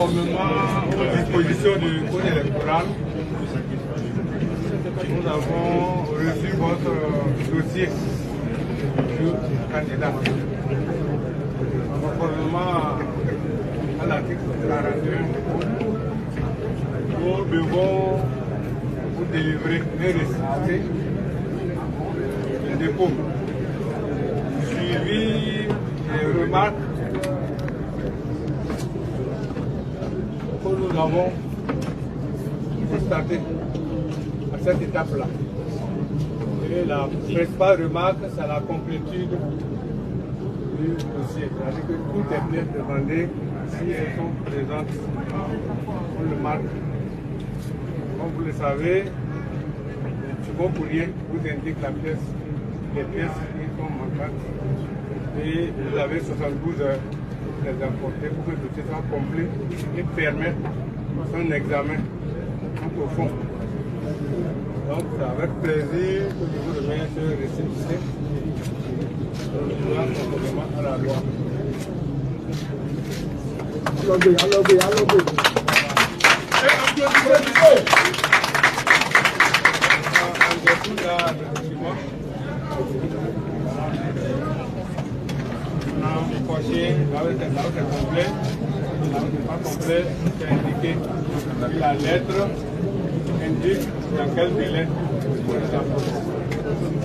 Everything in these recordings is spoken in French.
Conformément aux dispositions du code électoral, nous avons reçu votre dossier du candidat. Conformément à l'article 41, nous devons vous délivrer et réciter le dépôt, suivi des remarques que nous avons constatées à cette étape-là. Et la principale remarque, c'est la complétude du dossier. C'est-à-dire que tout est bien demandé. Si elles sont présentes, on le marque. Comme vous le savez, le second courrier vous indique les pièces qui sont manquantes. Et vous avez 72 heures pour les apporter pour que le dossier soit complet et permettre son examen tout au fond. Donc c'est avec plaisir que je vous remets ce récépissé conformément à la loi. C'est indiqué. La lettre indique dans quel délai pour les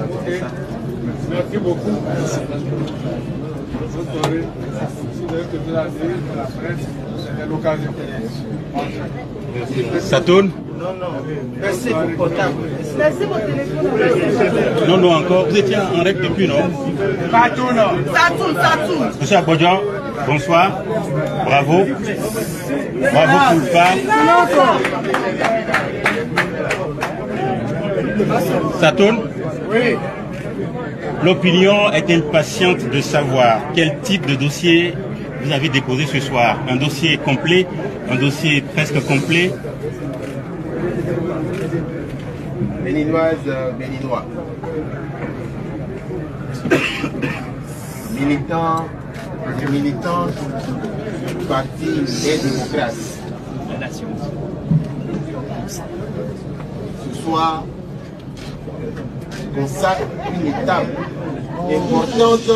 apporter. Merci beaucoup. Vous saurez, si vous avez quelque chose à dire à la presse, c'est l'occasion. Ça tourne? Non, non. Merci pour le portable. Merci pour le téléphone. Non, non, encore. Vous étiez en règle depuis, non? Ça tourne. Ça tourne, ça tourne. Monsieur Abodjan, bonsoir. Bravo. Bravo pour le pas. Ça tourne? Oui. L'opinion est impatiente de savoir quel type de dossier vous avez déposé ce soir. Un dossier complet, un dossier presque complet. Béninoise, béninois. Militant du parti des démocrates. Ce soir, consacre une étape importante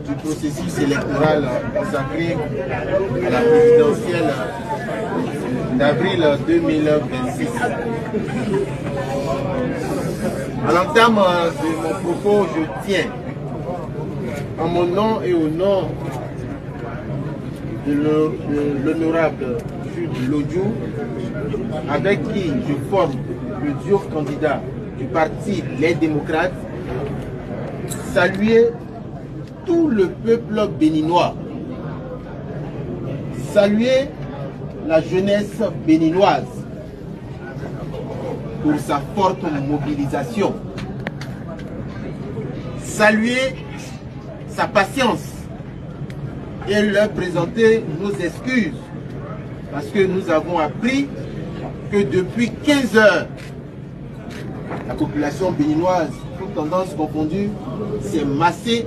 du processus électoral consacré à la présidentielle d'avril 2026. À l'entame de mon propos, je tiens, en mon nom et au nom de l'honorable Jude Lodjou, avec qui je forme le duo candidat du parti Les Démocrates, saluer tout le peuple béninois, saluer la jeunesse béninoise pour sa forte mobilisation, saluer sa patience et leur présenter nos excuses parce que nous avons appris que depuis 15 heures, la population béninoise, toute tendance confondue, s'est massée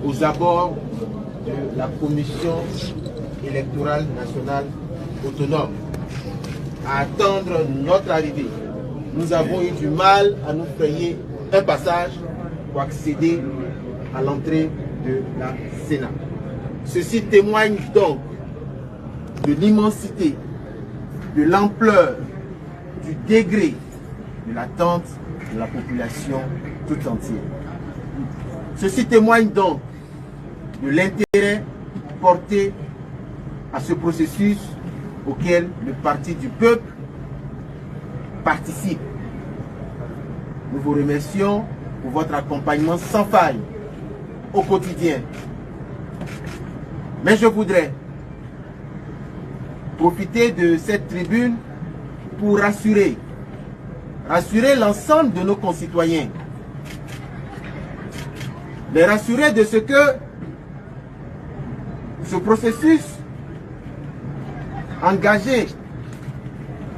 aux abords de la Commission électorale nationale autonome à attendre notre arrivée. Nous avons eu du mal à nous frayer un passage pour accéder à l'entrée de la Sénat. Ceci témoigne donc de l'immensité, de l'ampleur, du degré de l'attente de la population tout entière. Ceci témoigne donc de l'intérêt porté à ce processus auquel le Parti du peuple participe. Nous vous remercions pour votre accompagnement sans faille au quotidien. Mais je voudrais profiter de cette tribune pour rassurer l'ensemble de nos concitoyens. Les rassurer de ce que ce processus engagé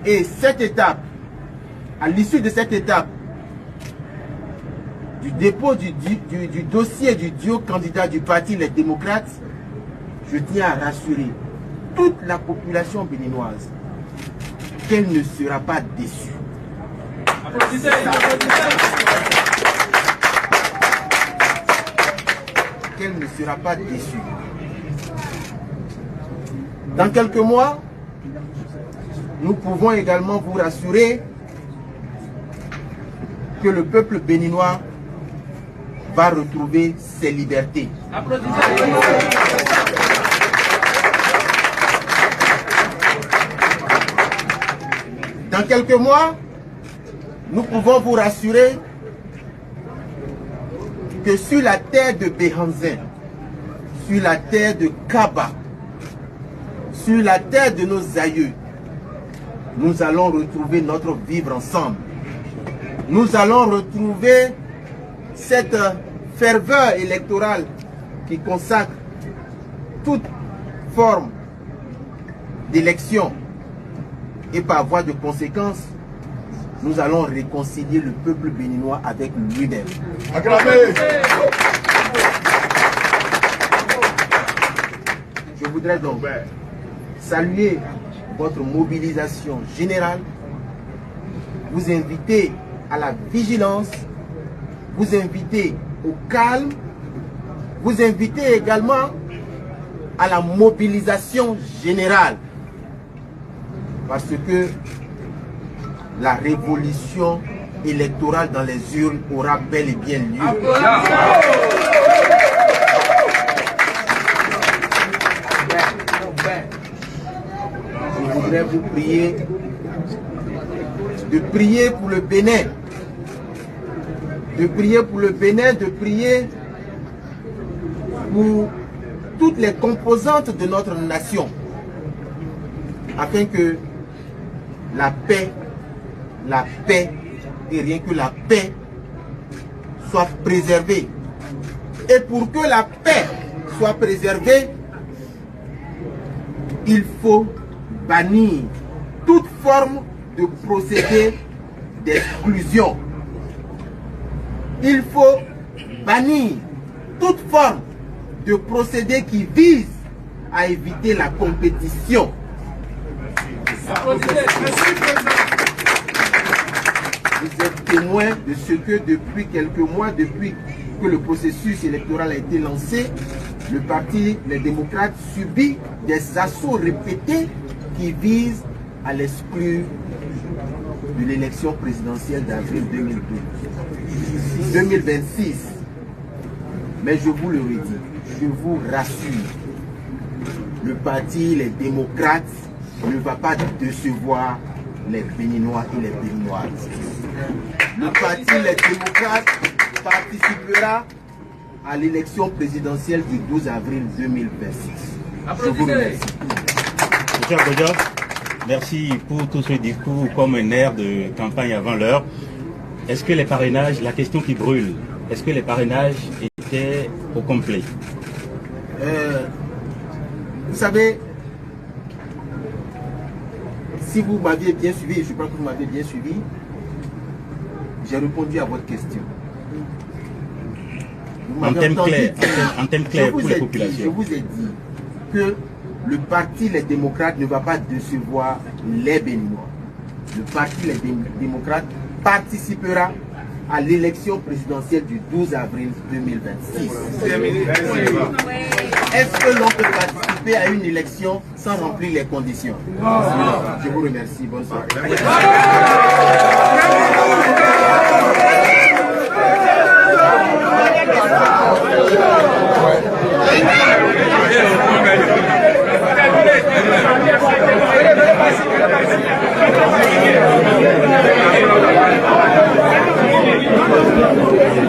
et cette étape, à l'issue de cette étape, du dépôt du dossier du duo candidat du Parti Les Démocrates, je tiens à rassurer toute la population béninoise qu'elle ne sera pas déçue. Qu'elle ne sera pas déçue. Dans quelques mois, nous pouvons également vous rassurer que le peuple béninois va retrouver ses libertés. Dans quelques mois, nous pouvons vous rassurer que sur la terre de Béhanzin, sur la terre de Kaba, sur la terre de nos aïeux, nous allons retrouver notre vivre ensemble. Nous allons retrouver cette ferveur électorale qui consacre toute forme d'élection. Et par voie de conséquence, nous allons réconcilier le peuple béninois avec lui-même. Je voudrais donc saluer votre mobilisation générale, vous inviter à la vigilance, vous inviter au calme, vous inviter également à la mobilisation générale. Parce que la révolution électorale dans les urnes aura bel et bien lieu. Je voudrais vous prier de prier pour le Bénin, de prier pour le Bénin, de prier pour toutes les composantes de notre nation, afin que la paix et rien que la paix soit préservée. Et pour que la paix soit préservée, il faut bannir toute forme de procédé d'exclusion. Il faut bannir toute forme de procédé qui vise à éviter la compétition. Vous êtes témoin de ce que depuis quelques mois, depuis que le processus électoral a été lancé, le parti Les Démocrates subit des assauts répétés qui visent à l'exclure de l'élection présidentielle d'avril 2026. Mais je vous le redis, je vous rassure, le parti Les Démocrates ne va pas décevoir les Béninois et les Béninoises. Le parti Les Démocrates participera à l'élection présidentielle du 12 avril 2026. Je vous remercie. Monsieur Agodia, merci pour tout ce discours comme un air de campagne avant l'heure. Est-ce que les parrainages, la question qui brûle, est-ce que les parrainages étaient au complet? Vous savez, si vous m'aviez bien suivi, je crois que vous m'avez bien suivi, j'ai répondu à votre question. En thème clair pour les populations. Je vous ai dit que le parti Les Démocrates ne va pas décevoir les Béninois. Le parti Les Démocrates participera à l'élection présidentielle du 12 avril 2026. Est-ce que l'on peut participer à une élection sans remplir les conditions? Je vous remercie. Bonne soirée. Thank you.